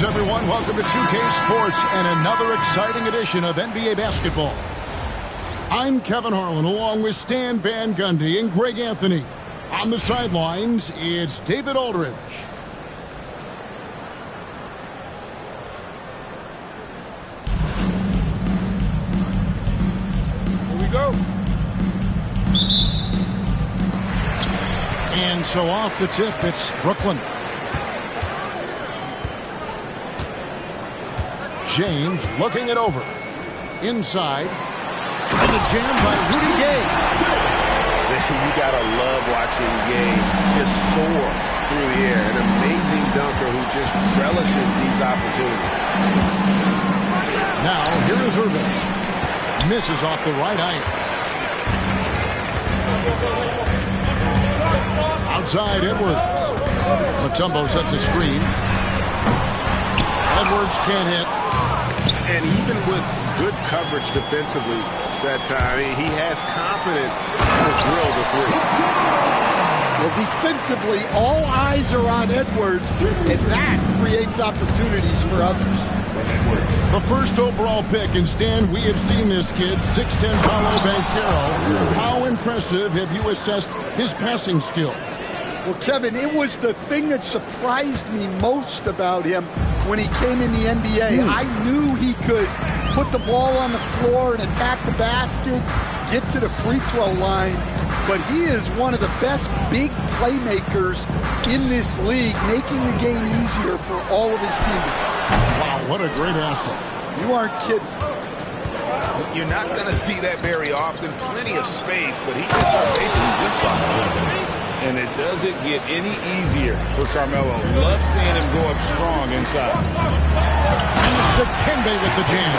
Greetings, everyone. Welcome to 2K Sports and another exciting edition of NBA basketball. I'm Kevin Harlan, along with Stan Van Gundy and Greg Anthony. On the sidelines, it's David Aldridge. Here we go. And so off the tip, it's Brooklyn. James looking it over. Inside. And the jam by Rudy Gay. You gotta love watching Gay just soar through the air. An amazing dunker who just relishes these opportunities. Now, here is Irving. Misses off the right eye. Outside Edwards. Mutombo sets a screen. Edwards can't hit. And even with good coverage defensively that time, he has confidence to drill the three. Well, defensively, all eyes are on Edwards, and that creates opportunities for others. The first overall pick, and Stan, we have seen this kid, 6'10" Paolo Banchero. How impressive have you assessed his passing skill? Well, Kevin, it was the thing that surprised me most about him when he came in the NBA. I knew he could put the ball on the floor and attack the basket, get to the free throw line, but he is one of the best big playmakers in this league, making the game easier for all of his teammates. Wow, what a great asset. You aren't kidding. You're not going to see that very often. Plenty of space, but he just basically whiffs off it. And it doesn't get any easier for Carmelo. Love seeing him go up strong inside. And it's Dikembe with the jam.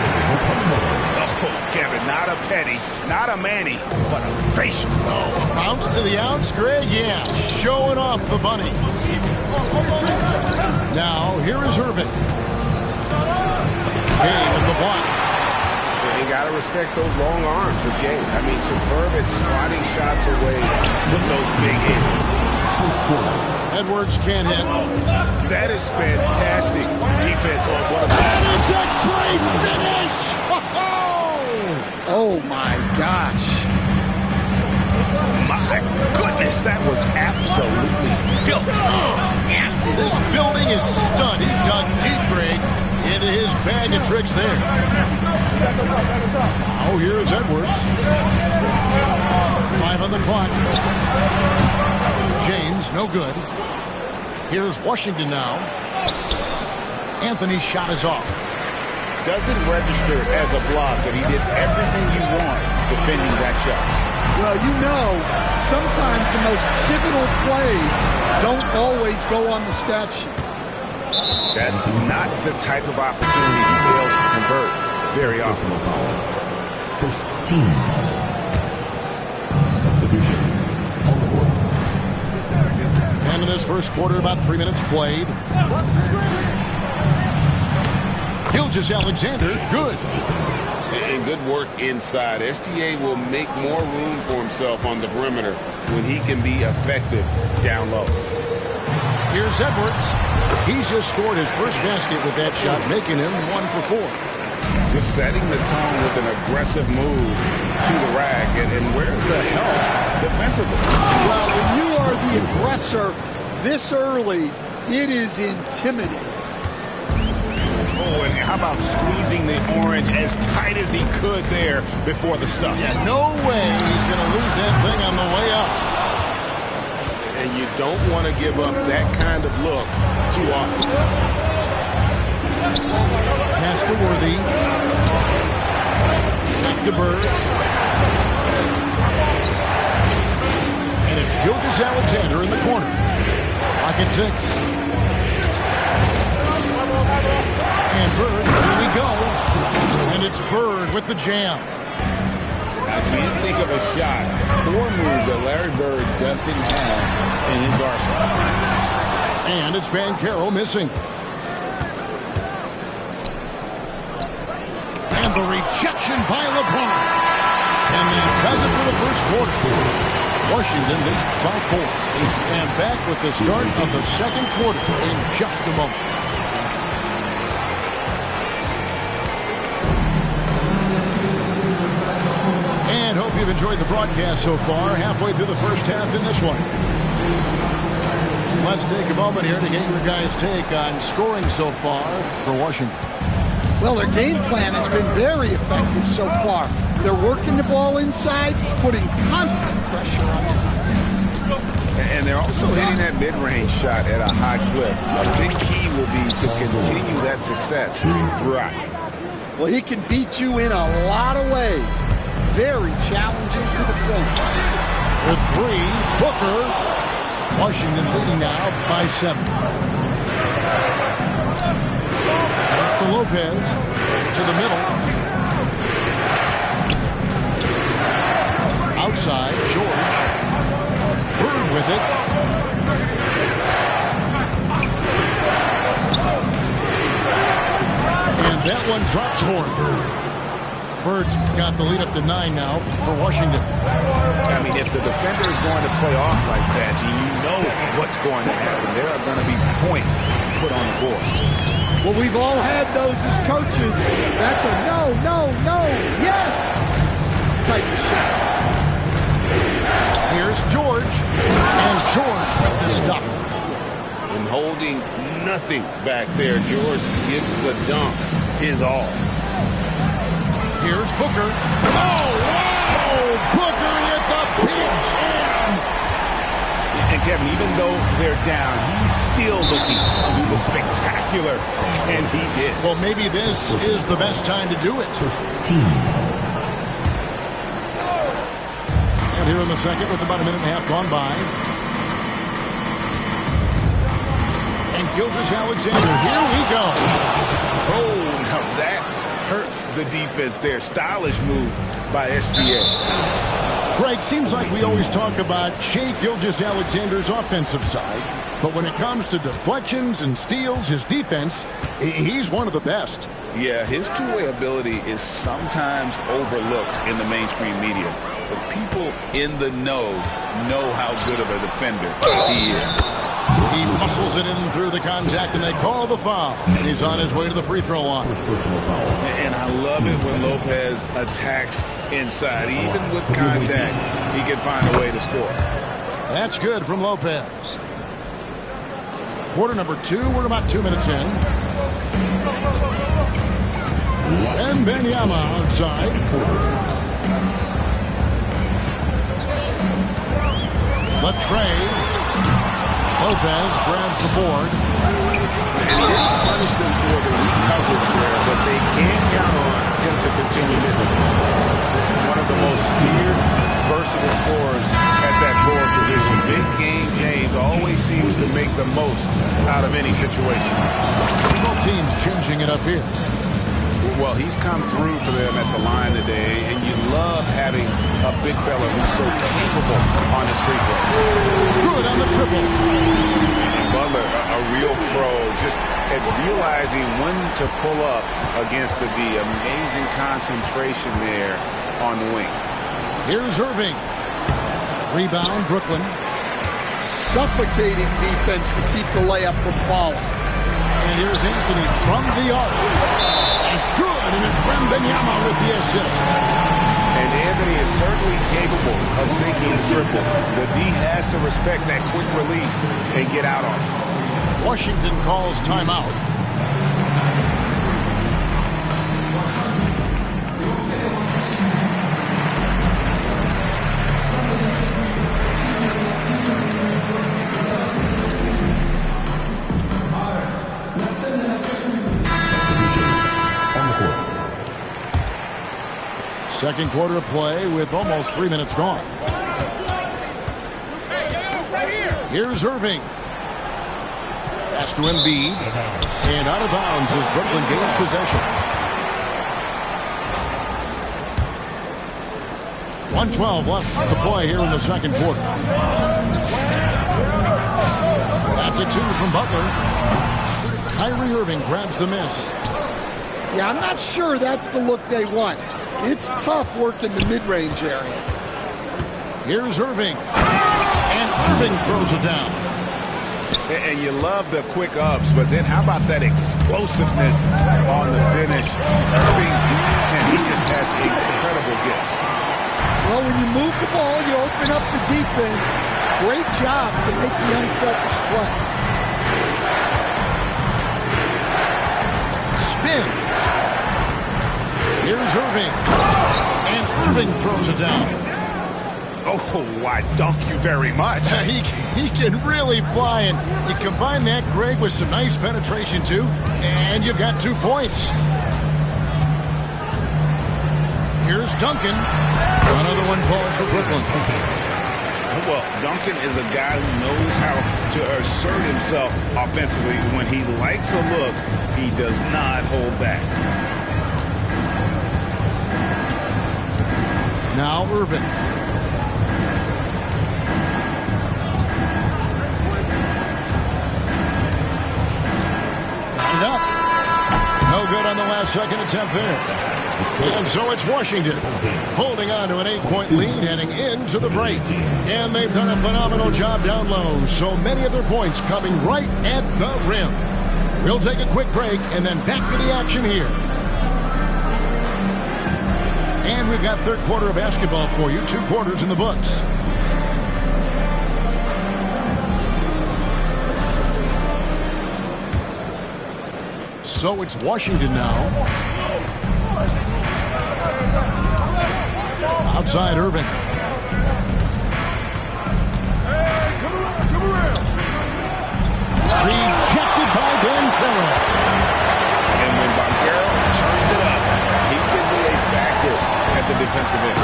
Oh, Kevin, not a petty, not a Manny, but a facial. Oh, bounce to the outs, Greg. Yeah, showing off the bunny. Now, here is Irving. Gay with the block. You got to respect those long arms of Gay. I mean, superb at swatting shots away with those big hits. Edwards can't hit. That is fantastic defense on one of the... And it's a great finish! Oh, my gosh. My goodness, that was absolutely filthy. Oh, nasty. This building is stunned. He dug deep, Greg, into his bag of tricks there. Oh, here's Edwards. 5 on the clock. James, no good. Here's Washington now. Anthony's shot is off. Doesn't register as a block, but he did everything you want defending that shot. Well, you know, sometimes the most pivotal plays don't always go on the stat sheet. That's not the type of opportunity he fails to convert very often. First team. Substitutions on the board. And in this first quarter, about 3 minutes played. Gilgeous-Alexander, good. And good work inside. SGA will make more room for himself on the perimeter when he can be effective down low. Here's Edwards. He's just scored his first basket with that shot, making him 1 for 4. Just setting the tone with an aggressive move to the rack. And where's the help defensively? Well, when you are the aggressor this early, it is intimidating. Oh, and how about squeezing the orange as tight as he could there before the stuff? Yeah, no way he's going to lose that thing on the way up. And you don't want to give up that kind of look too often. Pass to Worthy. Back to Bird. And it's Gilgeous-Alexander in the corner. Lock at 6. And Bird, here we go. And it's Bird with the jam. I can't think of a shot or move that Larry Bird doesn't have in his arsenal. And it's Banchero missing. And the rejection by LeBron. And that does it for the first quarter. Washington leads by 4. And back with the start of the second quarter in just a moment. enjoyed the broadcast so far, halfway through the first half in this one. Let's take a moment here to get your guys' take on scoring so far for Washington. Well, their game plan has been very effective so far. They're working the ball inside, putting constant pressure on the defense. And they're also hitting that mid-range shot at a high clip. A big key will be to continue that success throughout. Well, he can beat you in a lot of ways. Very challenging to defend. The three, Booker. Washington leading now by 7. Pass to Lopez. To the middle. Outside, George. Bird with it. And that one drops for him. Bird's got the lead up to 9 now for Washington. I mean, if the defender is going to play off like that, then you know what's going to happen. There are going to be points put on the board. Well, we've all had those as coaches. That's a no, yes type of shot. Here's George. And George with the stuff. And holding nothing back there, George gives the dunk his all. Here's Booker. Oh, wow! Booker with the big jam. And Kevin, even though they're down, he's still looking to do the spectacular, and he did. Well, maybe this is the best time to do it. And here in the second with about a minute and a half gone by. And Gilgeous-Alexander, here we go. Oh, now that hurts the defense there. Stylish move by SGA. Greg, seems like we always talk about Shai Gilgeous-Alexander's offensive side, but when it comes to deflections and steals, his defense, he's one of the best. Yeah, his two-way ability is sometimes overlooked in the mainstream media, but people in the know how good of a defender he is. He muscles it in through the contact, and they call the foul. And he's on his way to the free throw line. And I love it when Lopez attacks inside. Even with contact, he can find a way to score. That's good from Lopez. Quarter number 2. We're about 2 minutes in. And Benyama outside. Latrey. Lopez grabs the board. And he didn't punish them for the weak coverage there, but they can't count on him to continue missing. One of the most feared, versatile scorers at that forward position. Big game James always seems to make the most out of any situation. See both teams changing it up here. Well, he's come through for them at the line today, and you love having a big fella who's so capable on his free throw. Good on the triple. And Butler, a real pro, just at realizing when to pull up against the D. Amazing concentration there on the wing. Here's Irving. Rebound, Brooklyn. Suffocating defense to keep the layup from falling. And here's Anthony from the arc. It's good, and it's Wembanyama with the assist. And Anthony is certainly capable of sinking the triple. The D has to respect that quick release and get out on it. Washington calls timeout. Second quarter of play with almost 3 minutes gone. Here's Irving. Pass to Embiid. And out of bounds as Brooklyn gains possession. 1:12 left to play here in the second quarter. That's a 2 from Butler. Kyrie Irving grabs the miss. Yeah, I'm not sure that's the look they want. It's tough working the mid-range area. Here's Irving. And Irving throws it down. And you love the quick ups, but then how about that explosiveness on the finish? Irving, man, he just has incredible gifts. Well, when you move the ball, you open up the defense. Great job to make the unselfish play. Spins. Here's Irving. And Irving throws it down. Oh, I dunk you very much. He can really fly, and you combine that, Greg, with some nice penetration, too, and you've got 2 points. Here's Duncan. Another one falls for Brooklyn. Well, Duncan is a guy who knows how to assert himself offensively. When he likes a look, he does not hold back. Now Irving. Got it up. No good on the last second attempt there. And so it's Washington holding on to an 8-point lead heading into the break. And they've done a phenomenal job down low. So many of their points coming right at the rim. We'll take a quick break and then back to the action here. And we've got third quarter of basketball for you. 2 quarters in the books. So it's Washington now. Outside Irving. Rejected by Ben Carroll. And when Banchero turns it up, he can be a factor at the defensive end.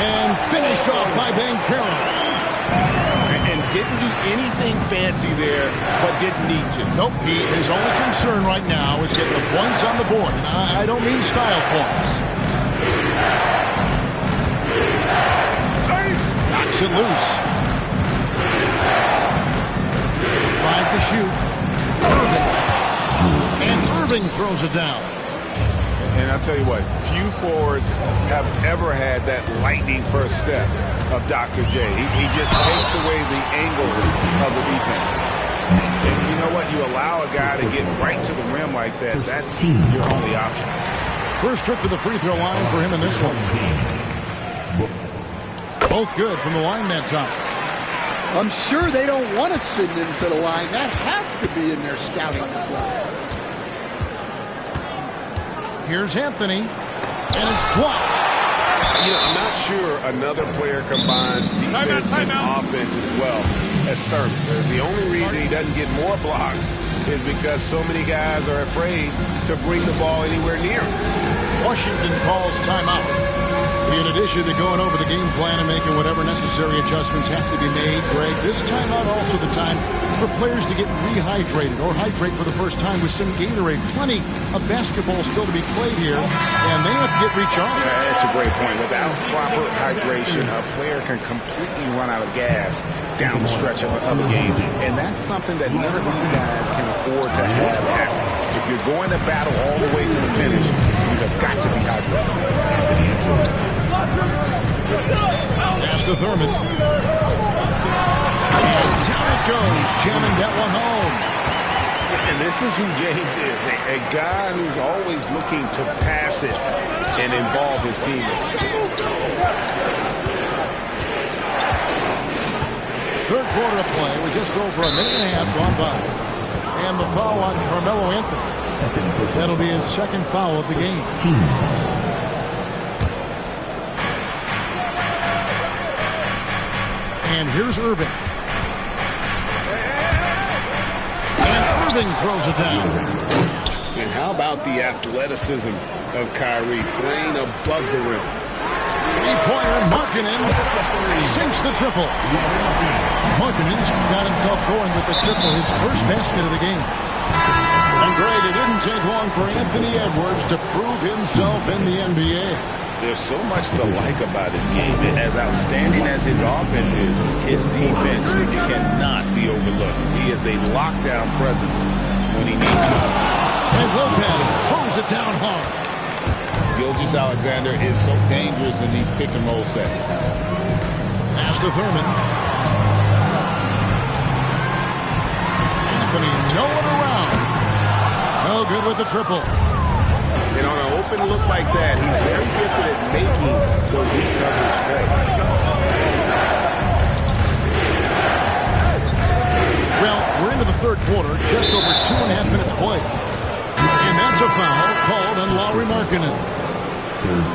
And finished off by Ben Carroll. And didn't do anything fancy there, but didn't need to. Nope, his only concern right now is getting the points on the board. And I don't mean style points. Knocks it loose. 5 to shoot. Irving. And Irving throws it down. And I'll tell you what, few forwards have ever had that lightning first step of Dr. J. He just takes away the angles of the defense. And you know what? You allow a guy to get right to the rim like that, that's your only option. First trip to the free throw line for him in this one. Both good from the line that time. I'm sure they don't want to send him to the line. That has to be in their scouting report. Here's Anthony, and it's blocked. You know, I'm not sure another player combines defense and offense as well as Thurman. The only reason he doesn't get more blocks is because so many guys are afraid to bring the ball anywhere near him. Washington calls timeout. In addition to going over the game plan and making whatever necessary adjustments have to be made, Greg, this timeout also the time for players to get rehydrated or hydrate for the first time with some Gatorade. Plenty of basketball still to be played here, and they have to get recharged. Yeah, that's a great point. Without proper hydration, a player can completely run out of gas down the stretch of a game, and that's something that none of these guys can afford to have happen. If you're going to battle all the way to the finish, you have got to be hydrated. Pass to Thurman. And down it goes, jamming that one home. And this is who James is, a guy who's always looking to pass it and involve his teammates. Third quarter of play with just over a minute and a half gone by. And the foul on Carmelo Anthony. That'll be his second foul of the game. And here's Irving. And Irving throws it down. And how about the athleticism of Kyrie playing above the rim? Three-pointer, Markkanen sinks the triple. Markkanen's got himself going with the triple, his first basket of the game. And Greg, it didn't take long for Anthony Edwards to prove himself in the NBA. There's so much to like about his game. As outstanding as his offense is, his defense cannot be overlooked. He is a lockdown presence when he needs to. And Lopez throws it down hard. Gilgeous-Alexander is so dangerous in these pick-and-roll sets. Pass to Thurman. Anthony nowhere around. No good with the triple. And on an open look like that, he's very gifted at making the weak coverage pay. Well, we're into the third quarter, just over 2.5 minutes played. And that's a foul called on Lauri Markkanen.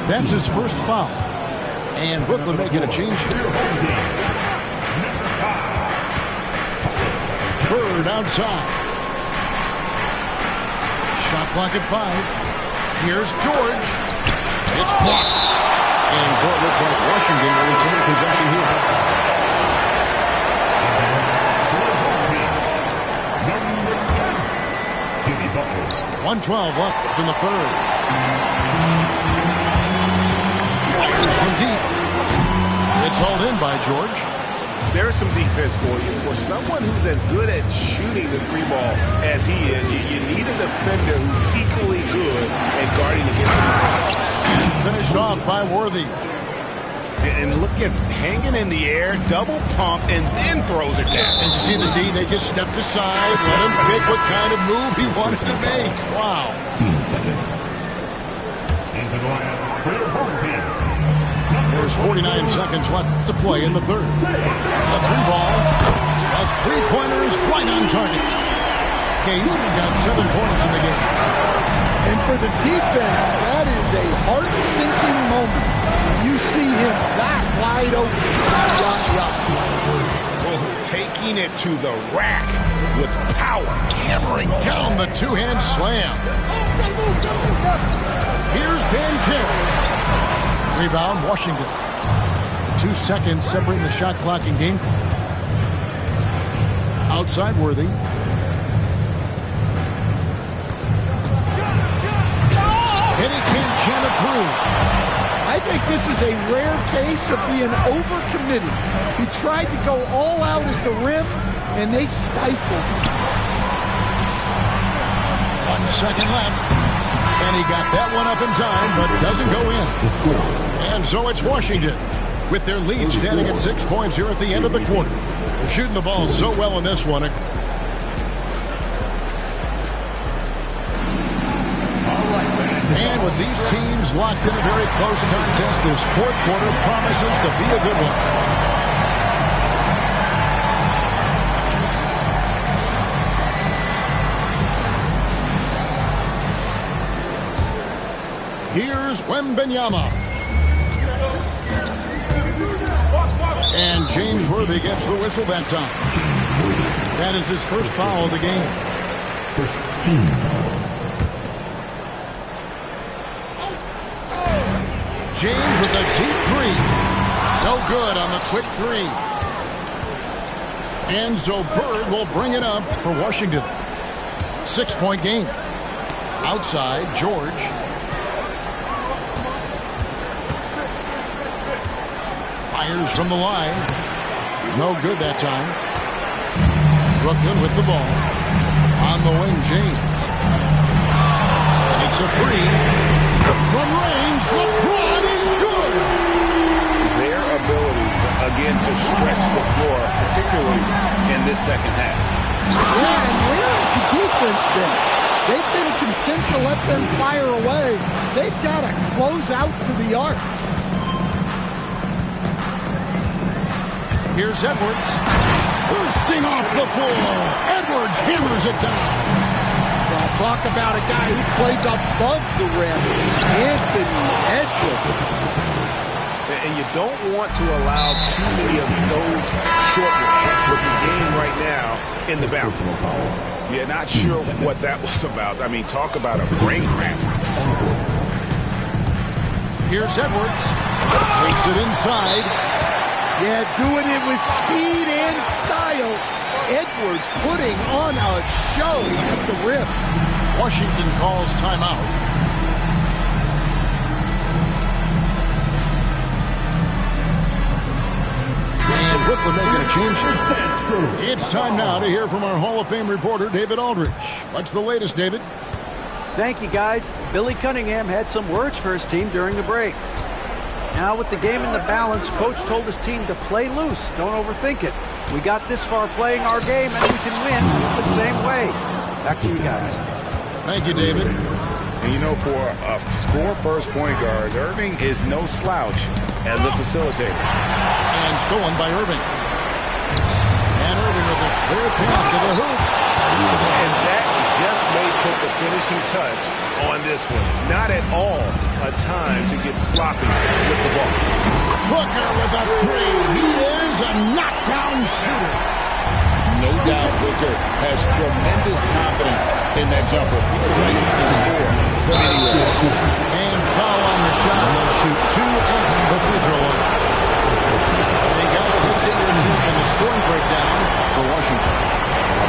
That's his first foul. And Brooklyn making a change here. Bird outside. Shot clock at 5. Here's George. It's blocked. And so it looks like Washington will retain possession here. Number 10, 1:12 left in the third. Fires from deep. It's hauled in by George. There's some defense for you. For someone who's as good at shooting the three ball as he is, you need a defender who's equally good at guarding against him. And finished off by Worthy. And look at hanging in the air, double pump, and then throws it down. And you see the D, they just stepped aside, let him pick what kind of move he wanted to make. Wow. 15 seconds. Into the line for your home team. There's 49 seconds left to play in the third. A three ball. A three-pointer is right on target. Case got 7 points in the game. And for the defense, that is a heart-sinking moment. You see him that wide open. Oh, taking it to the rack with power. Hammering down the two-hand slam. Here's Ben King. Rebound, Washington. 2 seconds separating the shot clock and game clock. Outside Worthy. And he can't jam it through. I think this is a rare case of being overcommitted. He tried to go all out at the rim, and they stifled. 1 second left. And he got that one up in time, but doesn't go in. And so it's Washington with their lead standing at 6 points here at the end of the quarter. They're shooting the ball so well in this one. And with these teams locked in a very close contest, this fourth quarter promises to be a good one. Here's Wembanyama. And James Worthy gets the whistle that time. That is his first foul of the game. First team foul. James with a deep three. No good on the quick three. And so Bird will bring it up for Washington. 6-point game. Outside, George. Fires from the line. No good that time. Brooklyn with the ball. On the wing, James. Takes a three. From range, LeBron is good. Their ability, again, to stretch the floor, particularly in this second half. Yeah, and where has the defense been? They've been content to let them fire away. They've got to close out to the arc. Here's Edwards. Bursting off the floor. Edwards hammers it down. Well, talk about a guy who plays above the rim. Anthony Edwards. And you don't want to allow too many of those short ones with the game right now in the balance. Yeah, not sure what that was about. I mean, talk about a brain cramp. Here's Edwards. Takes it inside. Yeah, doing it with speed and style. Edwards putting on a show at the rim. Washington calls timeout. And Brooklyn making a change. It's time now to hear from our Hall of Fame reporter, David Aldridge. What's the latest, David? Thank you, guys. Billy Cunningham had some words for his team during the break. Now, with the game in the balance, Coach told his team to play loose. Don't overthink it. We got this far playing our game, and we can win the same way. Back to you guys. Thank you, David. And you know, for a score-first point guard, Irving is no slouch as a facilitator. And stolen by Irving. And Irving with a clear path to the hoop. And that just may put the finishing touch on this one. Not at all a time to get sloppy with the ball. Booker with a three. He is a knockdown shooter. No doubt Booker has tremendous confidence in that jumper. Feels like he can score from anywhere. And foul on the shot. He'll shoot 2 at the free throw line. They got his fingertip in the scoring breakdown for Washington.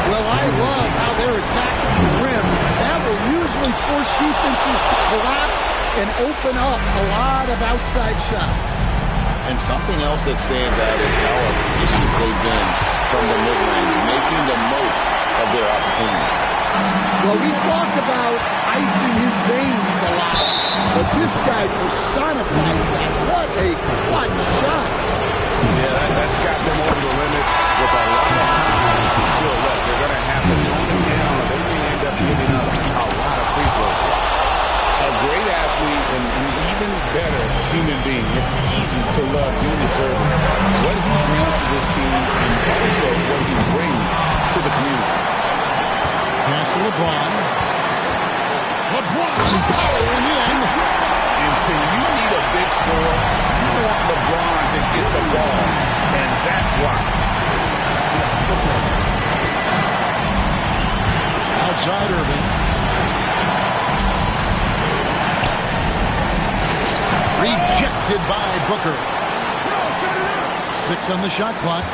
Well, I love how they're attacking the rim. That will usually force defenses to collapse and open up a lot of outside shots. And something else that stands out is how efficient they've been from the mid-range, making the most of their opportunities. Well, we talk about icing his veins a lot, but this guy personifies that. What a clutch shot. Yeah, that's got them over the limit with a lot of time still left. They're going to have to tone them down, or they may end up giving up a lot of free throws. A great athlete and an even better human being. It's easy to love Julius Irving. What he brings to this team and also what he brings to the community. Pass to LeBron. LeBron powering in. And when you need a big score, you want LeBron to get the ball, and that's why. Outside Irving. Rejected by Booker. 6 on the shot clock.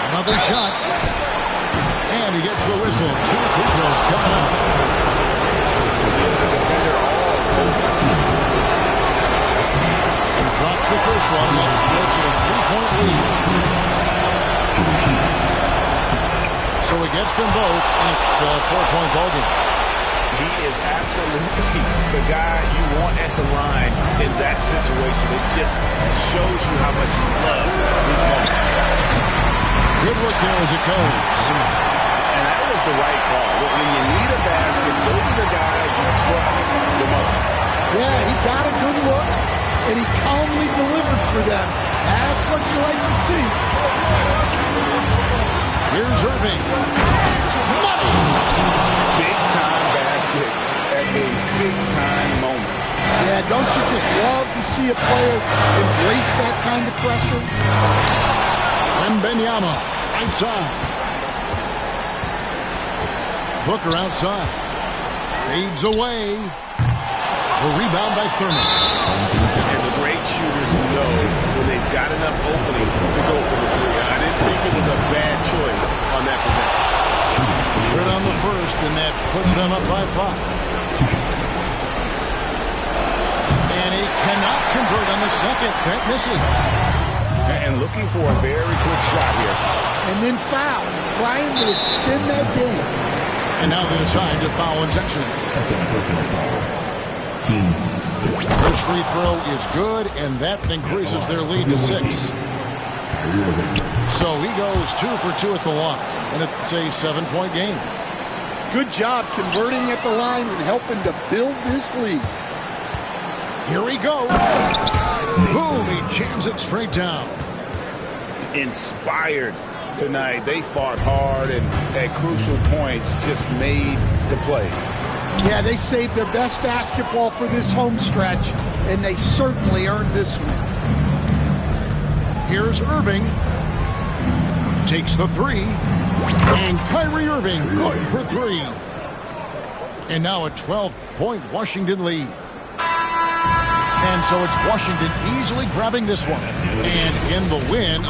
Another shot. And he gets the whistle. 2 free throws coming up. He drops the first one. That puts it a 3-point lead. So he gets them both, and it's a 4-point ballgame. He is absolutely the guy you want at the line in that situation. It just shows you how much he loves these moments. Good work there as it goes. And that was the right call. When you need a basket, go to the guys you trust the most. Yeah, he got a good look, and he calmly delivered for them. That's what you like to see. Here's Irving. Money! Big-time basket at a big-time moment. Yeah, don't you just love to see a player embrace that kind of pressure? Wembanyama, right side. Booker outside. Fades away. The rebound by Thurman. And the great shooters know when they've got enough opening to go for the three. I didn't think it was a bad choice on that possession. Good on the first, and that puts them up by 5. And he cannot convert on the second. That misses. And looking for a very quick shot here. And then foul, trying to extend that game. And now they decide to foul intentionally. His free throw is good, and that increases their lead to 6. So he goes 2 for 2 at the line, and it's a 7-point game. Good job converting at the line and helping to build this lead. Here he goes. Boom, he jams it straight down. Inspired tonight. They fought hard and at crucial points just made the plays. Yeah, they saved their best basketball for this home stretch, and they certainly earned this one. Here's Irving. Takes the 3. And Kyrie Irving, good for 3. And now a 12-point Washington lead. And so it's Washington easily grabbing this one. And in the win,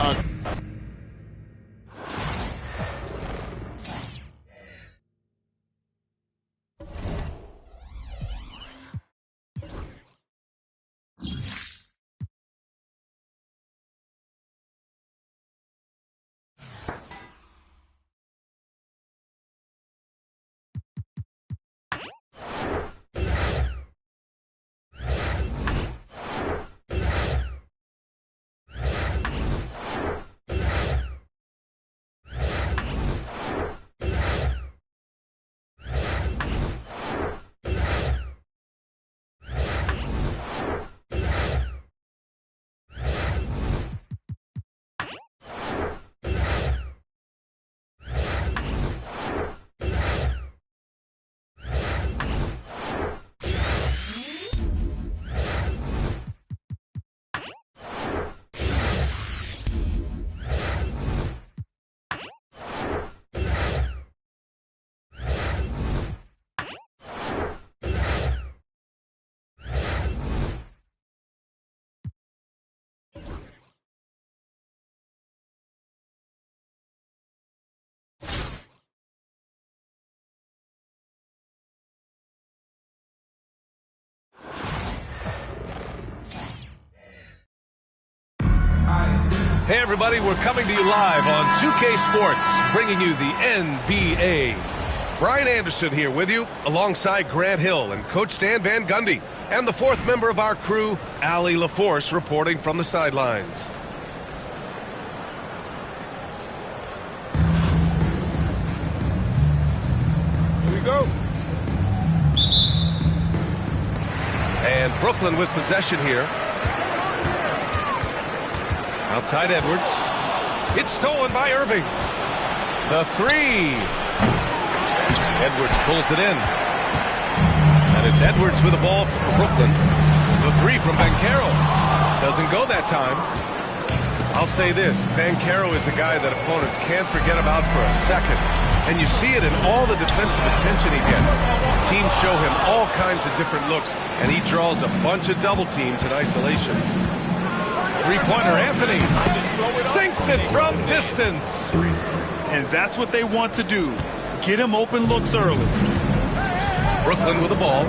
Hey everybody, we're coming to you live on 2K Sports, bringing you the NBA. Brian Anderson here with you, alongside Grant Hill and Coach Stan Van Gundy, and the fourth member of our crew, Allie LaForce, reporting from the sidelines. Here we go. And Brooklyn with possession here. Outside Edwards. It's stolen by Irving. The three. Edwards pulls it in. And it's Edwards with the ball for Brooklyn. The three from Banchero. Doesn't go that time. I'll say this. Banchero is a guy that opponents can't forget about for a second. And you see it in all the defensive attention he gets. Teams show him all kinds of different looks, and he draws a bunch of double teams in isolation. Three-pointer, Anthony sinks it from distance. And that's what they want to do. Get him open looks early. Brooklyn with the ball.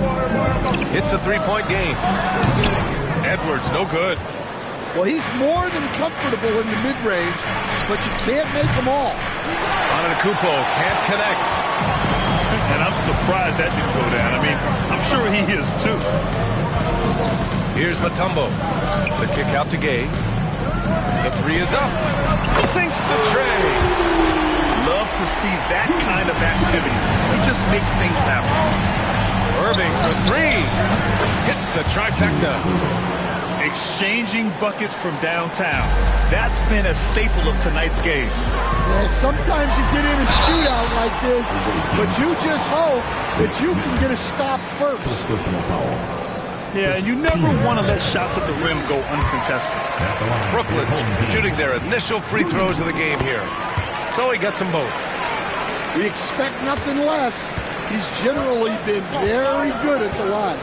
Hits a three-point game. Edwards, no good. Well, he's more than comfortable in the mid-range, but you can't make them all. Antetokounmpo can't connect. And I'm surprised that didn't go down. I mean, I'm sure he is too. Here's Mutombo. The kick out to Gay. The three is up. Sinks the tray. Love to see that kind of activity. He just makes things happen. Irving for three. Hits the trifecta. Exchanging buckets from downtown. That's been a staple of tonight's game. Yeah, sometimes you get in a shootout like this, but you just hope that you can get a stop first. Yeah, and you never want to let shots at the rim go uncontested. Brooklyn shooting their initial free throws of the game here. So he gets them both. We expect nothing less. He's generally been very good at the line.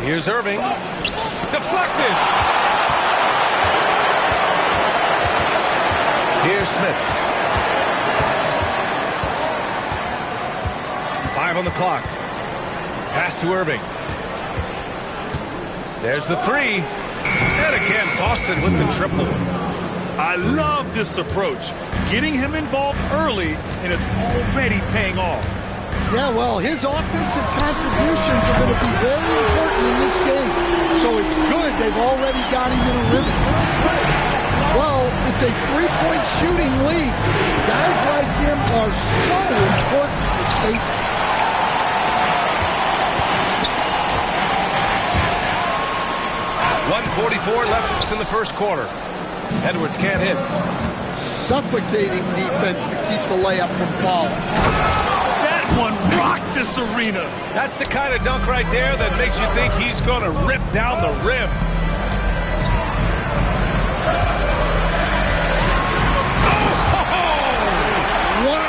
Here's Irving. Deflected. Here's Smith. 5 on the clock. Pass to Irving. There's the three. And again, Boston with the triple. I love this approach. Getting him involved early, and it's already paying off. Yeah, well, his offensive contributions are going to be very important in this game. So it's good they've already got him in a rhythm. Well, it's a three-point shooting league. Guys like him are so important, let's face it. .144 left in the first quarter. Edwards can't hit. Suffocating defense to keep the layup from falling. That one rocked this arena. That's the kind of dunk right there that makes you think he's going to rip down the rim. Wow.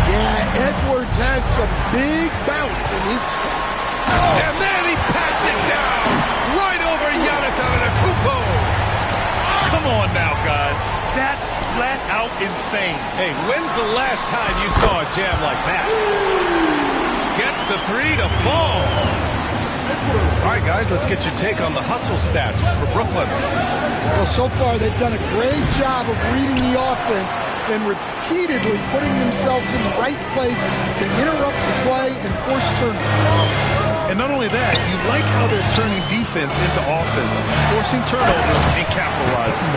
Yeah, Edwards has some big bounce in his step. And then he pats it down right over Giannis Antetokounmpo. Come on now, guys. That's flat out insane. Hey, when's the last time you saw a jam like that? Gets the three to fall. All right, guys, let's get your take on the hustle stats for Brooklyn. Well, so far they've done a great job of reading the offense and repeatedly putting themselves in the right place to interrupt the play and force turnovers. And not only that, you like how they're turning defense into offense, forcing turnovers and capitalizing.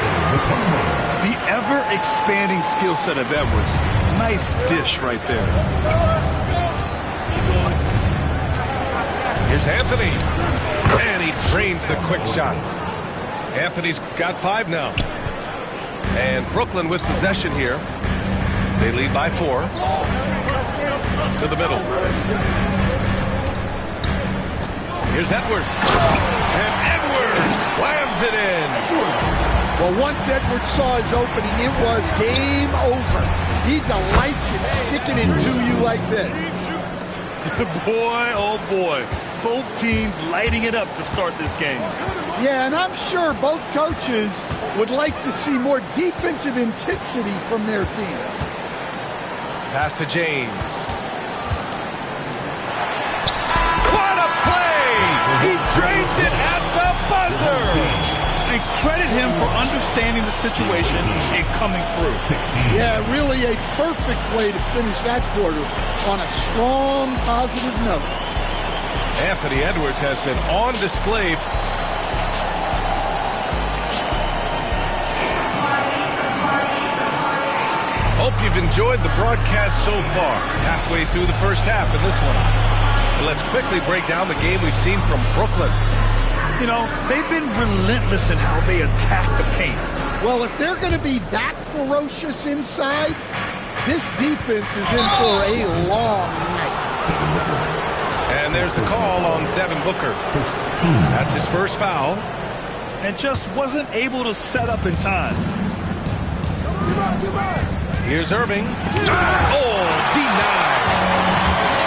The ever-expanding skill set of Edwards. Nice dish right there. Here's Anthony. And he drains the quick shot. Anthony's got 5 now. And Brooklyn with possession here. They lead by 4. To the middle. Here's Edwards. And Edwards slams it in. Well, once Edwards saw his opening, it was game over. He delights in sticking it to you like this. Boy, oh boy. Both teams lighting it up to start this game. Yeah, and I'm sure both coaches would like to see more defensive intensity from their teams. Pass to James. What a play! He drains it at the buzzer! and credit him for understanding the situation and coming through. Yeah, really a perfect way to finish that quarter on a strong, positive note. Anthony Edwards has been on display. Hope you've enjoyed the broadcast so far. Halfway through the first half of this one. And let's quickly break down the game we've seen from Brooklyn. You know, they've been relentless in how they attack the paint. Well, if they're going to be that ferocious inside, this defense is in for a long night. And there's the call on Devin Booker. That's his first foul. And just wasn't able to set up in time. Here's Irving. Oh, denied.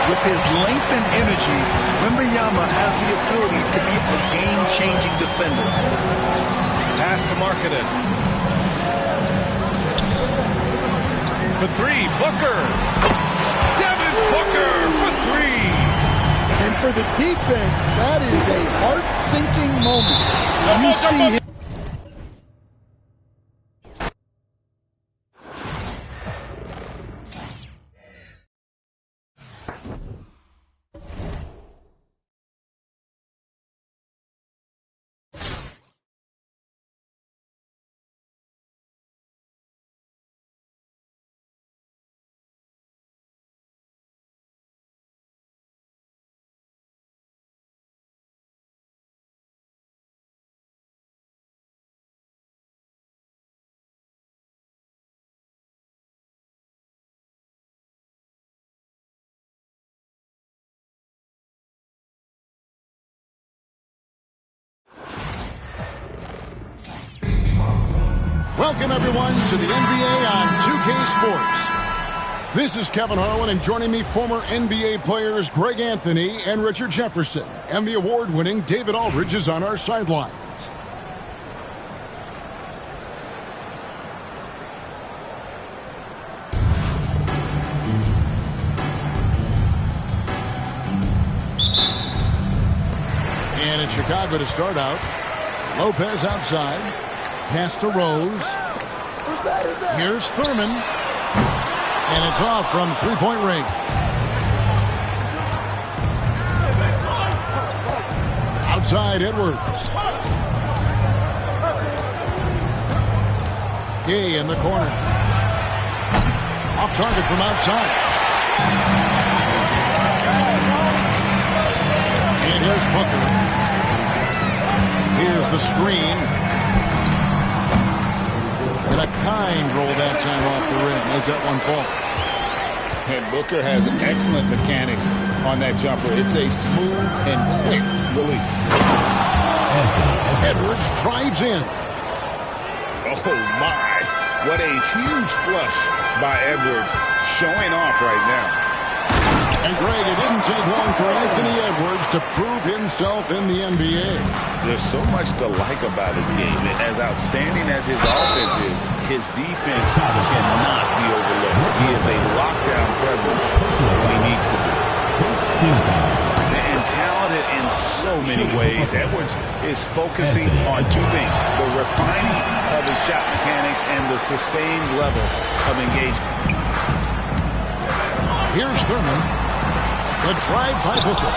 With his length and energy, Wembanyama has the ability to be a game-changing defender. Pass to Markkanen. For three, Booker. Devin Booker for three. And for the defense, that is a heart-sinking moment. You see him. Welcome, everyone, to the NBA on 2K Sports. This is Kevin Harlan, and joining me, former NBA players Greg Anthony and Richard Jefferson. And the award-winning David Aldridge is on our sidelines. And in Chicago to start out, Lopez outside. Pass to Rose. Here's Thurman. And it's off from three-point range. Outside, Edwards. Gay in the corner. Off target from outside. And here's Booker. Here's the screen. And a kind roll that time off the rim as that one falls. And Booker has excellent mechanics on that jumper. It's a smooth and quick release. Edwards drives in. Oh, my. What a huge flush by Edwards, showing off right now. And, Greg, it didn't take long for Anthony Edwards to prove himself in the NBA. There's so much to like about his game. And as outstanding as his offense is, his defense cannot be overlooked. He is a lockdown presence when he needs to be. And talented in so many ways. Edwards is focusing on two things: the refining of his shot mechanics and the sustained level of engagement. Here's Thurman. The drive by Booker.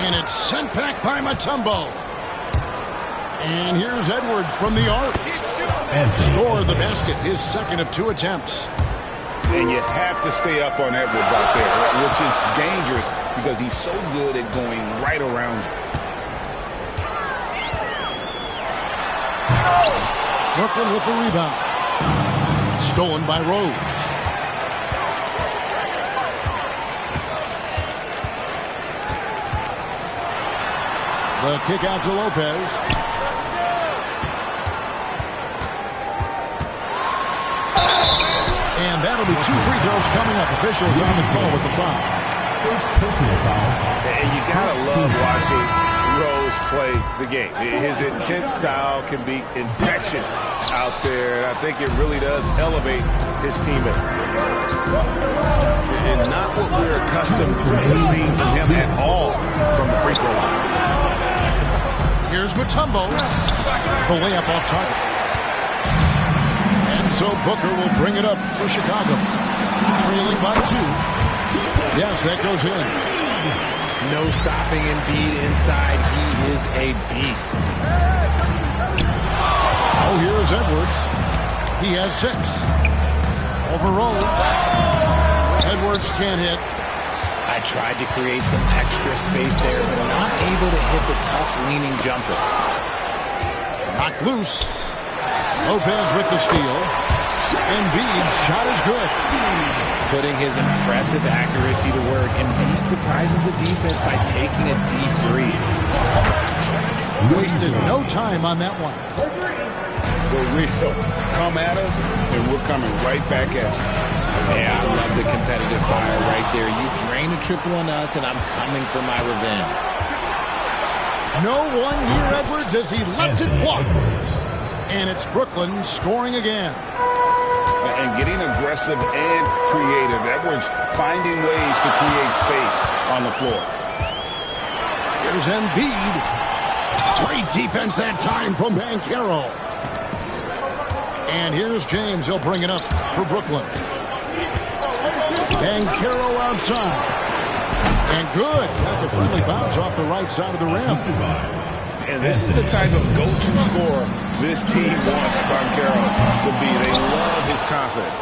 And it's sent back by Mutombo. And here's Edwards from the arc. Score the basket, his second of two attempts. And you have to stay up on Edwards out there, which is dangerous because he's so good at going right around you. Brooklyn with the rebound. Stolen by Rose. The kick out to Lopez. And that'll be two free throws coming up. Officials on the call with the foul. First personal foul. And you gotta love watching Rose play the game. His intense style can be infectious out there, and I think it really does elevate his teammates. And not what we're accustomed to seeing from him at all from the free throw line. Here's Mutombo. The layup off target. And so Booker will bring it up for Chicago. Trailing by 2. Yes, that goes in. No stopping Embiid inside. He is a beast. Oh, here is Edwards. He has 6. Over Rose. Edwards can't hit. I tried to create some extra space there, but not able to hit the tough leaning jumper. Knocked loose. Lopez with the steal. Embiid's shot is good. Putting his impressive accuracy to work, Embiid surprises the defense by taking a deep breath. Wasted no time on that one. For real. Come at us, and we're coming right back at you. Yeah, I love the competitive fire right there. You drain a triple on us, and I'm coming for my revenge. No one near Edwards as he lets it fly. And it's Brooklyn scoring again. And getting aggressive and creative. Edwards finding ways to create space on the floor. Here's Embiid. Great defense that time from Banchero. And here's James. He'll bring it up for Brooklyn. Banchero outside. And good. Got the friendly bounce off the right side of the rim. And this is the type of go-to scorer this team wants Banchero to be. They love his confidence.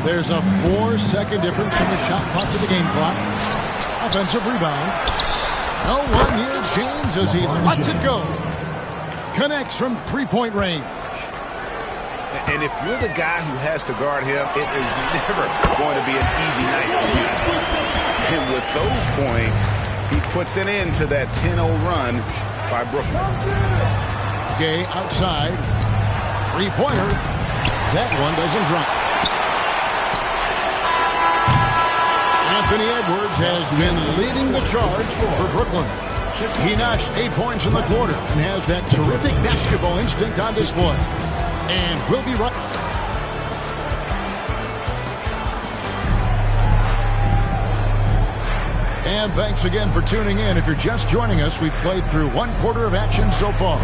There's a 4-second difference from the shot clock to the game clock. Offensive rebound. No one near James as he lets it go. Connects from three-point range. And if you're the guy who has to guard him, it is never going to be an easy night for you. And with those points, he puts an end to that 10-0 run by Brooklyn. Gay outside. Three-pointer. That one doesn't drop. Anthony Edwards has been leading the charge for Brooklyn. He notched 8 points in the quarter and has that terrific basketball instinct on display. And we'll be right. And thanks again for tuning in. If you're just joining us, we've played through 1 quarter of action so far.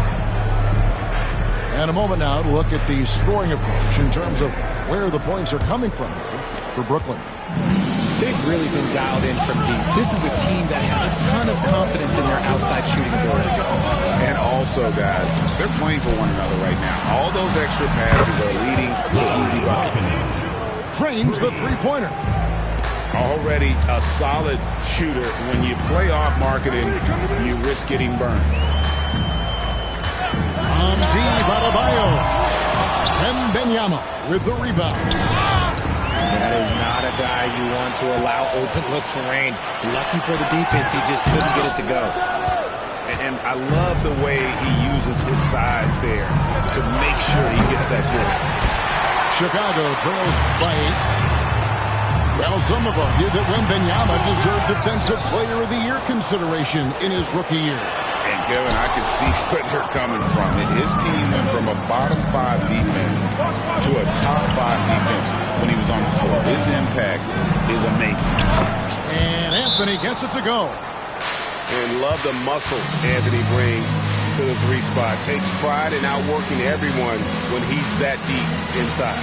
And a moment now to look at the scoring approach in terms of where the points are coming from for Brooklyn. They've really been dialed in from deep. This is a team that has a ton of confidence in their outside shooting ability. And also, guys, they're playing for one another right now. All those extra passes are leading to easy buckets. Drains the three-pointer. Already a solid shooter. When you play off marketing, you risk getting burned. Adebayo. Wembanyama with the rebound. That is not a guy you want to allow open looks from range. Lucky for the defense, he just couldn't get it to go. And I love the way he uses his size there to make sure he gets that goal. Chicago trails by 8. Well, some have argued that Wembanyama deserved Defensive Player of the Year consideration in his rookie year. And Kevin, I can see where they're coming from. His team went from a bottom 5 defense to a top 5 defense when he was on the floor. His impact is amazing. And Anthony gets it to go. And love the muscle Anthony brings to the 3 spot. Takes pride in outworking everyone when he's that deep inside.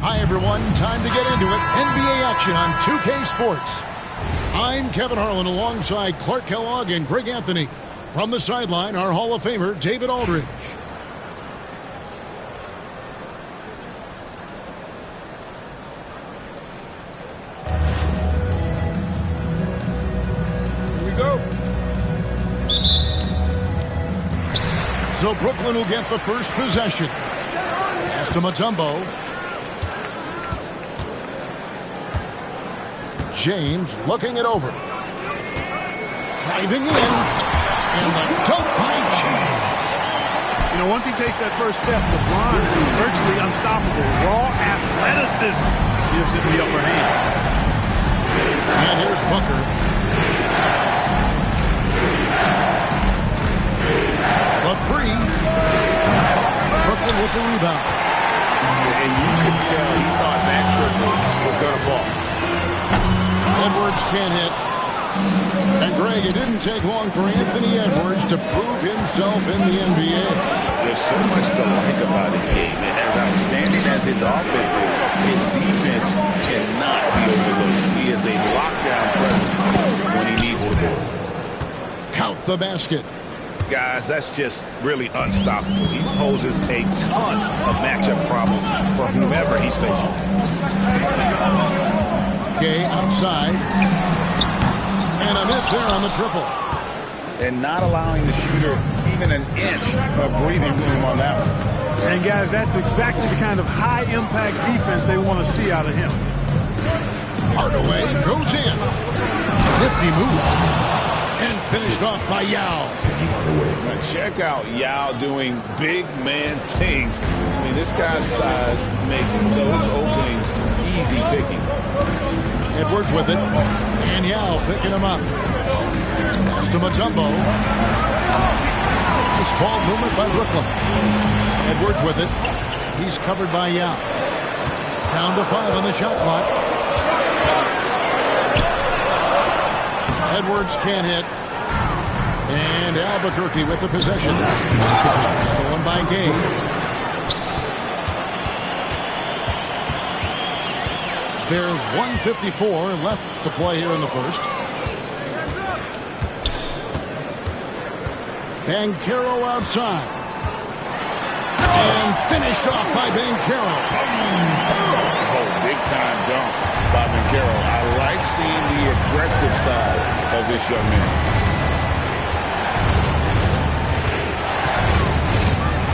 Hi, everyone. Time to get into it. NBA action on 2K Sports. I'm Kevin Harlan alongside Clark Kellogg and Greg Anthony. From the sideline, our Hall of Famer, David Aldridge. Here we go. So Brooklyn will get the first possession. Pass to Mutombo. James looking it over. Driving in. And the dunk by James. You know, once he takes that first step, LeBron is virtually unstoppable. Raw athleticism gives him the upper hand. And here's Booker. The three. Brooklyn with the rebound. And you could tell he thought that triple was going to fall. Edwards can't hit. And Greg, it didn't take long for Anthony Edwards to prove himself in the NBA. There's so much to like about his game. And as outstanding as his offense is, his defense cannot be overlooked. He is a lockdown presence when he needs to be. Count the basket. Guys, that's just really unstoppable. He poses a ton of matchup problems for whomever he's facing. Gay outside. And a miss there on the triple. And not allowing the shooter even an inch of breathing room on that one. And guys, that's exactly the kind of high-impact defense they want to see out of him. Hardaway goes in. Nifty move. And finished off by Yao. Now check out Yao doing big man things. I mean, this guy's size makes those openings easy picking. Edwards with it. And Yao picking him up. Pass to Mutombo. Nice ball movement by Brooklyn. Edwards with it. He's covered by Yao. Down to 5 on the shot clock. Edwards can't hit. And Albuquerque with the possession. Stolen by Gay. There's 1:54 left to play here in the first. Banchero outside. And finished off by Banchero. Oh, big time dunk by Banchero. I like seeing the aggressive side of this young man.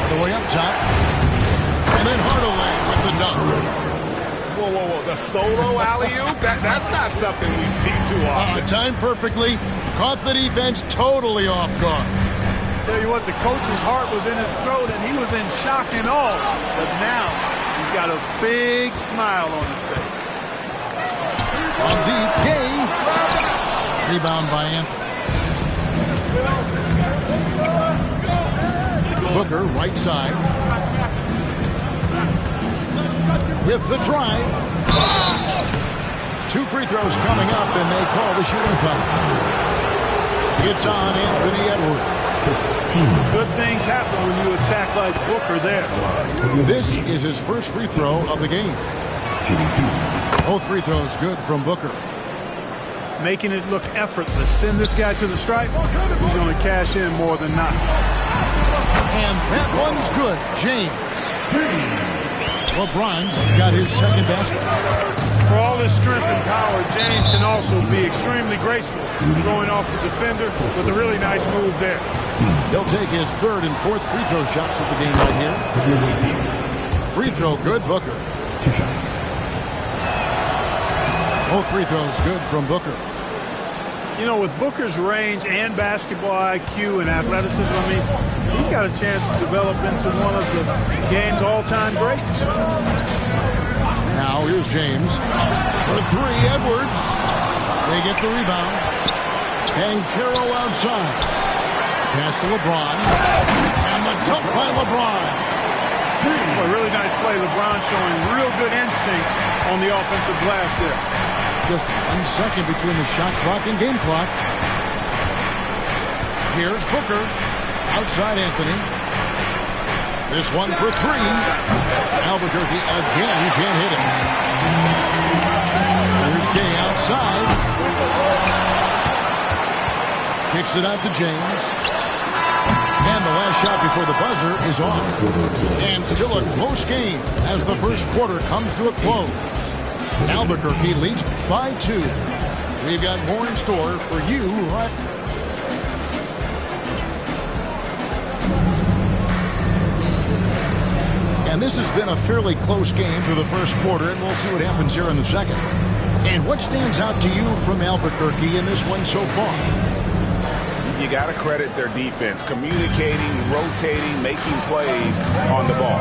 Hardaway up top. And then Hardaway with the dunk. Whoa, whoa, whoa. The solo alley-oop? That's not something we see too often. Timed perfectly. Caught the defense totally off guard. Tell you what, the coach's heart was in his throat, and he was in shock and awe. But now, he's got a big smile on his face. On deep, Gay. Rebound by Anthony. Booker, right side. With the drive. 2 free throws coming up, and they call the shooting foul. It's on Anthony Edwards. Good things happen when you attack like Booker there. This is his first free throw of the game. Both free throws good from Booker. Making it look effortless. Send this guy to the stripe. He's going to cash in more than not. And that one's good. James. LeBron's got his second basket. For all his strength and power, James can also be extremely graceful, throwing off the defender with a really nice move there. He'll take his 3rd and 4th free throw shots at the game right here. Free throw good, Booker. 2 shots. Both free throws good from Booker. You know, with Booker's range and basketball IQ and athleticism, I mean, he's got a chance to develop into one of the game's all-time greats. Now here's James. For 3, Edwards. They get the rebound. Banchero outside. Pass to LeBron. And the dunk by LeBron. A really nice play. LeBron showing real good instincts on the offensive glass there. Just 1 second between the shot clock and game clock. Here's Booker. Outside Anthony. This one for 3. Albuquerque again can't hit it. Here's Gay outside. Kicks it out to James. And the last shot before the buzzer is off. And still a close game as the first quarter comes to a close. Albuquerque leads by 2. We've got more in store for you right And this has been a fairly close game through the first quarter, and we'll see what happens here in the second. And what stands out to you from Albuquerque in this one so far? You got to credit their defense, communicating, rotating, making plays on the ball.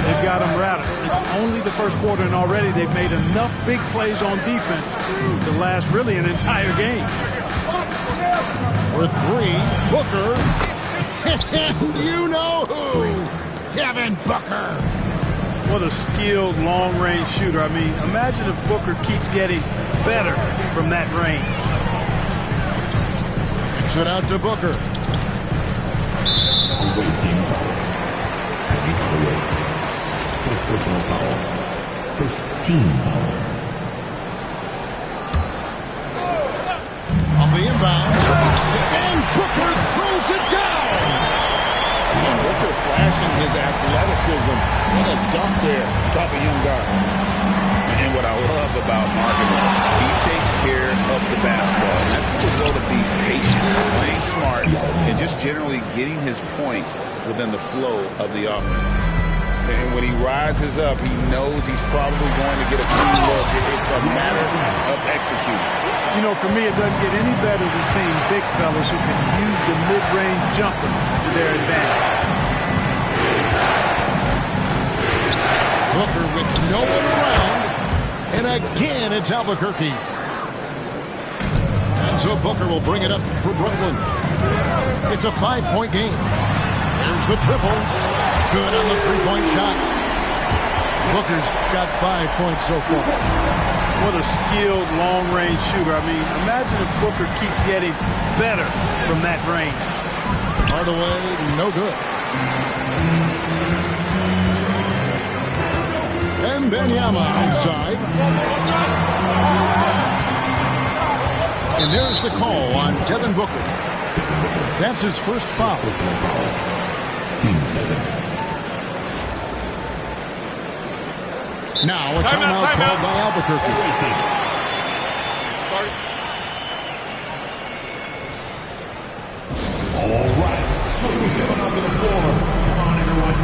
They've got them rattled. It's only the first quarter, and already they've made enough big plays on defense to last really an entire game. For three, Booker. And you know who? Devin Booker. What a skilled long-range shooter. I mean, imagine if Booker keeps getting better from that range. Kicks it out to Booker. First personal foul. First team foul. On the inbound. And Booker throws it down. And Booker flashing his athleticism. What a dunk there by the young guy. And what I love about Marketing, he takes care of the basketball. And that's a result of being patient, playing smart, and just generally getting his points within the flow of the offense. And when he rises up, he knows he's probably going to get a clean look. It's a matter of executing. You know, for me, it doesn't get any better than seeing big fellas who can use the mid-range jumper to their advantage. Booker with no one around. And again, it's Albuquerque. And so Booker will bring it up for Brooklyn. It's a 5-point game. There's the triple. Good on the three-point shot. Booker's got 5 points so far. What a skilled long-range shooter. I mean, imagine if Booker keeps getting better from that range. Hardaway, no good. And Benyama outside. And there's the call on Devin Booker. That's his first foul. Team 7. Now a timeout called by Albuquerque. All right. Who's coming up to the floor? Come on, everyone.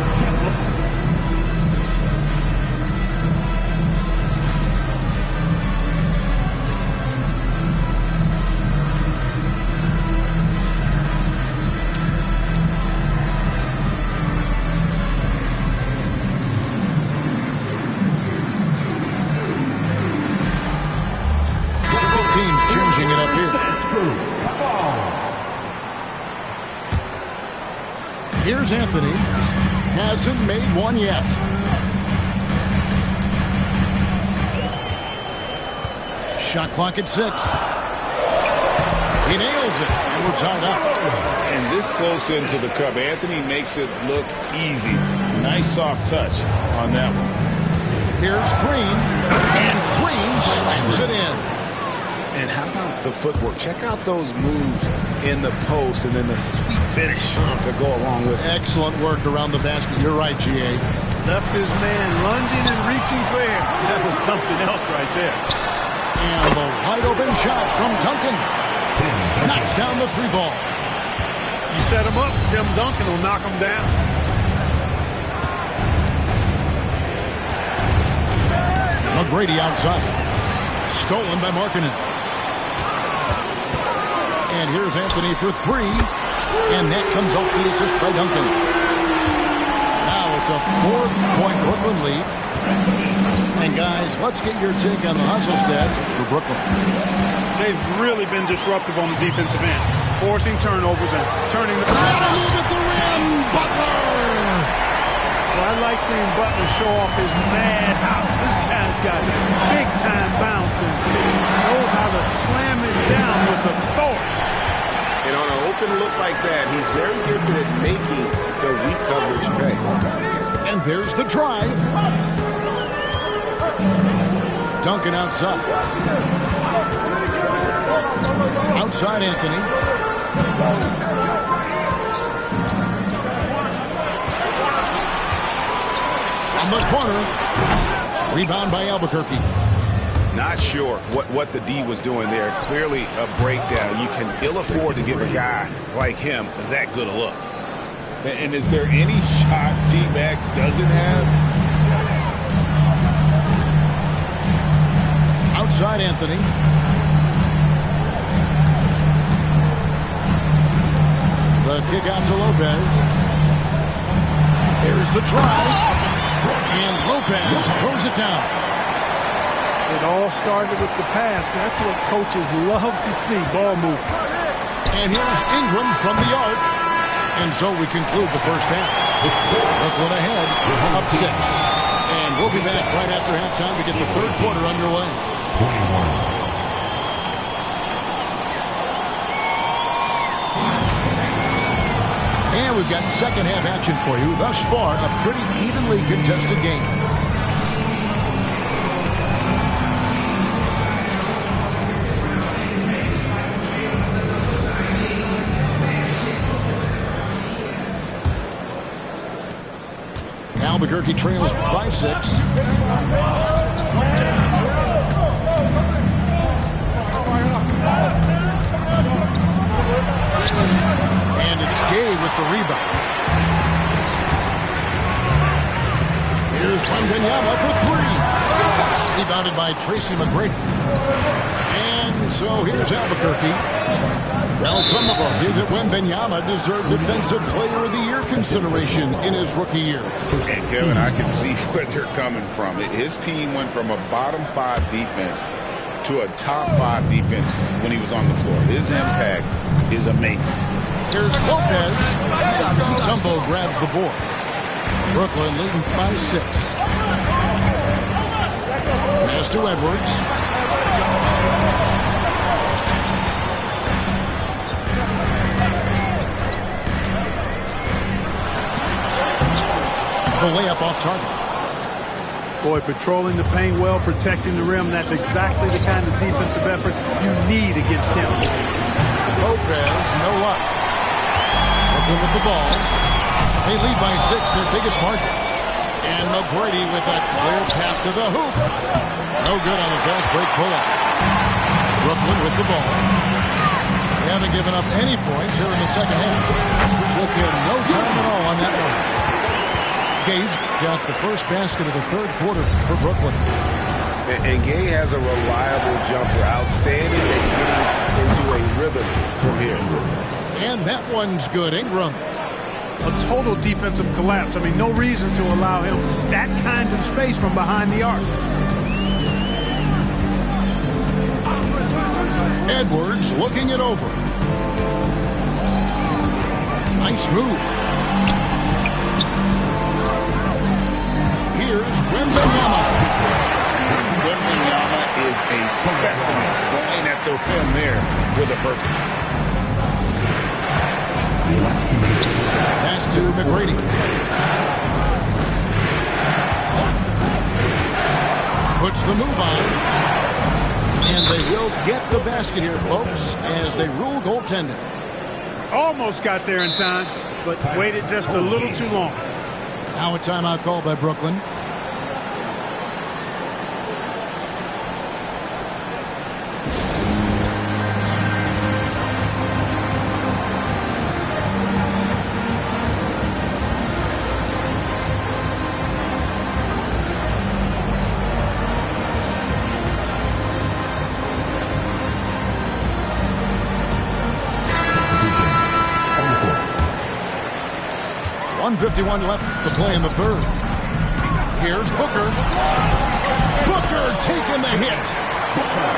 Changing it up here. Here's Anthony. Hasn't made one yet. Shot clock at 6. He nails it, and we're tied up. And this close into the cup, Anthony makes it look easy. Nice soft touch on that one. Here's Green, and Green slams it in. And how about the footwork? Check out those moves in the post and then the sweet finish to go along with it. Excellent work around the basket. You're right, G.A. Left his man lunging and reaching for air. That was something else right there. And the wide open shot from Duncan. Knocks down the 3 ball. You set him up, Tim Duncan will knock him down. McGrady outside. Stolen by Markkanen. And here's Anthony for 3. And that comes off the assist by Duncan. Now it's a 4-point Brooklyn lead. And guys, let's get your take on the hustle stats for Brooklyn. They've really been disruptive on the defensive end, forcing turnovers and turning the... Move at the rim, Butler! Well, I like seeing Butler show off his madhouse. This guy's got big-time bounce and knows how to slam it down with authority. And on an open look like that, he's very gifted at making the weak coverage pay. And there's the drive. Duncan outside. Outside Anthony. On the corner. Rebound by Albuquerque. Not sure what the D was doing there. Clearly a breakdown. You can ill afford to give a guy like him that good a look. And is there any shot T-Mac doesn't have? side, Anthony. The kick out to Lopez. Here's the drive. And Lopez throws it down. It all started with the pass. That's what coaches love to see, ball movement. And here's Ingram from the arc. And so we conclude the first half. Brooklyn ahead, up 6. And we'll be back right after halftime to get the third quarter underway. 21. And we've got second half action for you. Thus far, a pretty evenly contested game. Albuquerque trails by 6. And it's Gay with the rebound. Here's Wembanyama for 3. Rebounded by Tracy McGrady. And so here's Albuquerque. Well, some will argue that Wembanyama deserved Defensive Player of the Year consideration in his rookie year. And Kevin, I can see where they're coming from. His team went from a bottom 5 defense to a top 5 defense when he was on the floor. His impact is amazing. Here's Lopez. Tumbo grabs the board. Brooklyn leading by 6. Pass to Edwards. The layup off target. Boy, patrolling the paint well, protecting the rim. That's exactly the kind of defensive effort you need against him. Lopez, no luck. Brooklyn with the ball. They lead by 6, their biggest margin. And McGrady with a clear path to the hoop. No good on the fast break pullout. Brooklyn with the ball. They haven't given up any points here in the second half. Took in no time at all on that one. Gay's got the first basket of the third quarter for Brooklyn. And Gay has a reliable jumper, outstanding at getting into a rhythm from here. And that one's good. Ingram. A total defensive collapse. I mean, no reason to allow him that kind of space from behind the arc. Edwards looking it over. Nice move. Here's Wembanyama. Wembanyama is a specimen going at the rim there with a purpose. Pass to McGrady. Puts the move on. And they will get the basket here, folks, as they rule goaltending. Almost got there in time, but waited just a little too long. Now a timeout called by Brooklyn. .51 left to play in the third. Here's Booker. Booker taking the hit.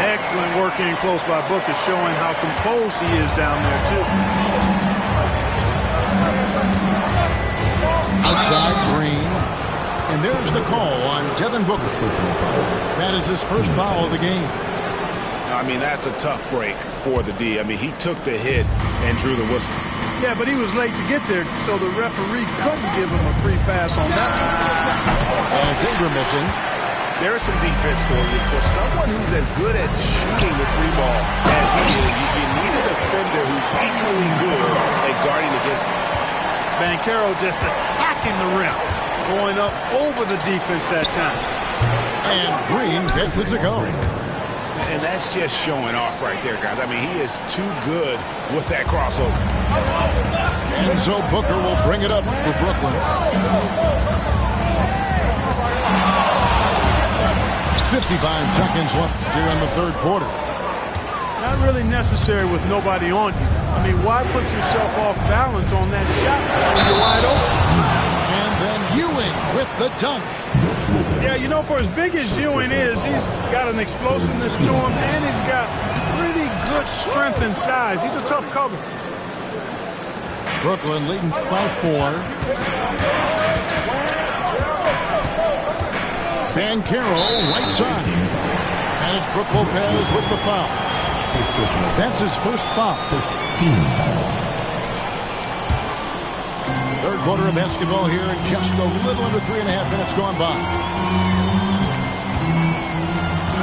Excellent work in close by Booker, showing how composed he is down there, too. Outside Green. And there's the call on Devin Booker. That is his first foul of the game. I mean, that's a tough break for the D. I mean, he took the hit and drew the whistle. Yeah, but he was late to get there, so the referee couldn't give him a free pass on that one. And it's Ingram missing. There's some defense for you. For someone who's as good at shooting the 3-ball as he is, you need a defender who's equally good at guarding against him. Banchero just attacking the rim, going up over the defense that time. And Green gets it to go. And that's just showing off right there, guys. I mean, he is too good with that crossover. And so Booker will bring it up for Brooklyn. 55 seconds left here in the third quarter. Not really necessary with nobody on you. I mean, why put yourself off balance on that shot when you're wide open? And then Ewing with the dunk. Yeah, you know, for as big as Ewing is, he's got an explosiveness to him, and he's got pretty good strength and size. He's a tough cover. Brooklyn leading by 4. Banchero, right side. And it's Brook Lopez with the foul. That's his first foul. Third quarter of basketball here, and just a little under 3.5 minutes gone by.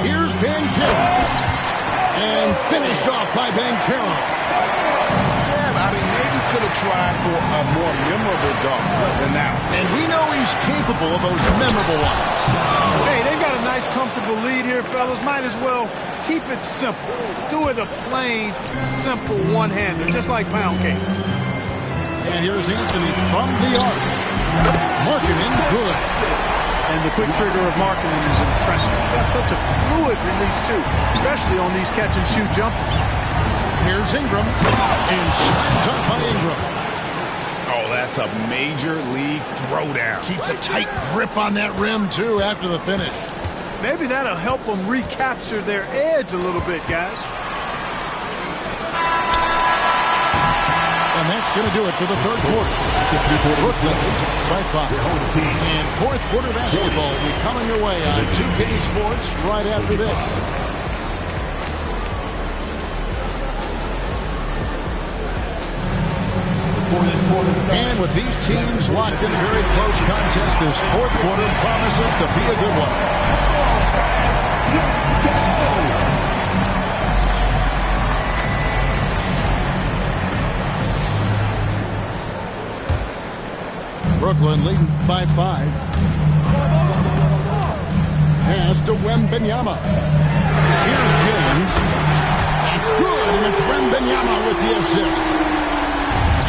Here's Banchero. And finished off by Banchero. Yeah, I mean, maybe could have tried for a more memorable dunk than that. And we know he's capable of those memorable ones. Hey, they've got a nice, comfortable lead here, fellas. Might as well keep it simple. Do it a plain, simple one-hander, just like pound cake. And here's Anthony from the arc. Marketing good. And the quick trigger of Marketing is impressive. That's such a fluid release, too, especially on these catch-and-shoot jumpers. Here's Ingram. And slapped up by Ingram. Oh, that's a major league throwdown. Keeps a tight grip on that rim, too, after the finish. Maybe that'll help them recapture their edge a little bit, guys. And that's going to do it for the third quarter. Brooklyn leads by 5. And fourth quarter basketball will be coming your way on 2K Sports right after this. And with these teams locked in a very close contest, this fourth quarter promises to be a good one. Brooklyn leading by 5. Pass to Wembanyama. Here's James. It's good, and it's Wembanyama with the assist.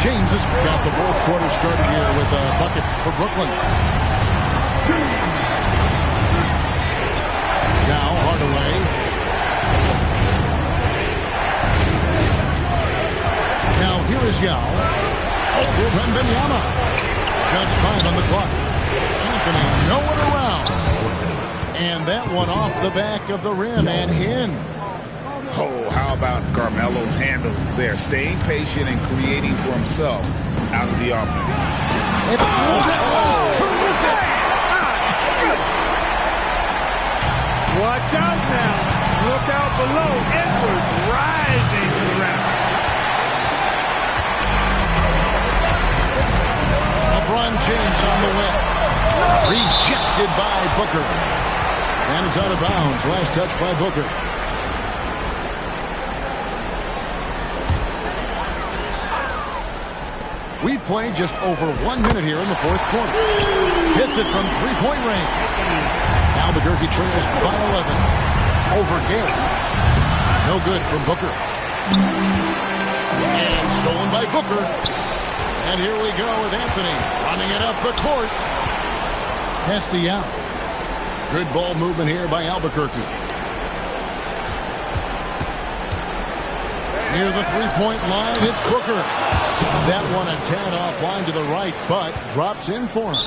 James has got the fourth quarter started here with a bucket for Brooklyn. Now Hardaway. Now here is Yao. Over Wembanyama. Just 5 on the clock. Anthony nowhere around. And that one off the back of the rim and in. Oh, how about Carmelo's handle there? Staying patient and creating for himself out of the offense. That was terrific. Watch out now. Look out below. Edwards rising to the rack. LeBron James on the win. Rejected by Booker. And it's out of bounds. Last touch by Booker. We've played just over 1 minute here in the fourth quarter. Hits it from three-point range. Albuquerque trails by 11. Over Gale. No good from Booker. And stolen by Booker. And here we go with Anthony running it up the court. Hesty out. Good ball movement here by Albuquerque. Near the three-point line, it's Booker. That one a tad offline to the right, but drops in for him.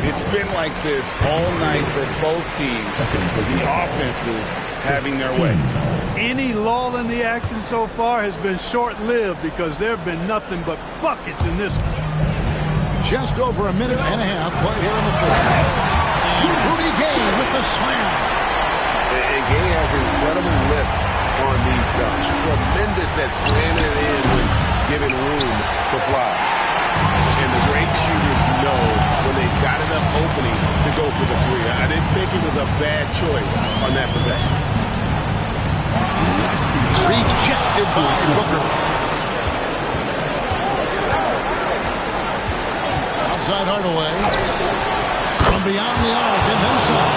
It's been like this all night for both teams. The offenses having their way. Any lull in the action so far has been short-lived because there have been nothing but buckets in this one. Just over a minute and a half played here in the fourth. And Rudy Gay with the slam. And Gay has incredible lift on these dunks. Tremendous at slamming it in when given room to fly. And the great shooters know when they've got enough opening to go for the three. I didn't think it was a bad choice on that possession. Rejected by Booker. Outside Hardaway. From beyond the arc and then some.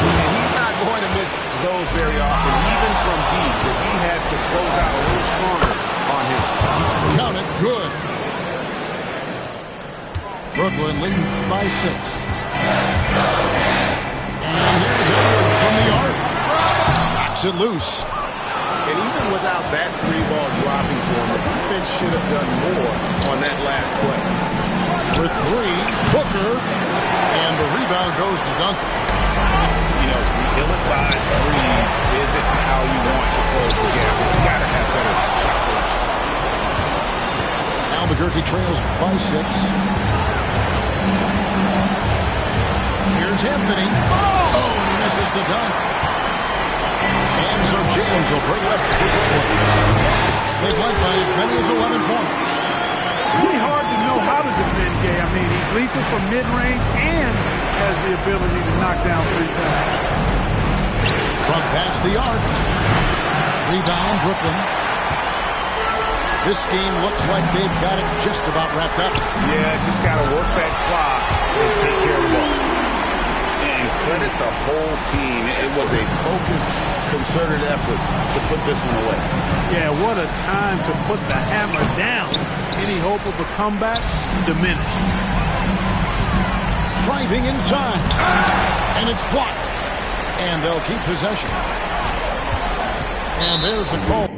And he's not going to miss those very often, even from deep, but he has to close out a little stronger on him. Count it, good. Brooklyn leading by 6. And here's is Edwards from the arc. Knocks it loose. And even without that three-ball dropping to him, the defense should have done more on that last play. For three, Booker. And the rebound goes to Duncan. You know, the ill-advised threes isn't how you want to close the gap. You got to have better shot selection. Albuquerque trails by 6. Here's Anthony. Oh, and he misses the dunk. And so James will bring it up. They've led by as many as 11 points. Really hard to know how to defend Gay. I mean, he's lethal from mid-range and has the ability to knock down 3 points. Front past the arc. Rebound, Brooklyn. This game looks like they've got it just about wrapped up. Yeah, just got to work that clock and take care of the ball. And credit the whole team. It was a focused, concerted effort to put this one away. Yeah, what a time to put the hammer down. Any hope of a comeback diminished. Driving inside. And it's blocked. And they'll keep possession. And there's the call.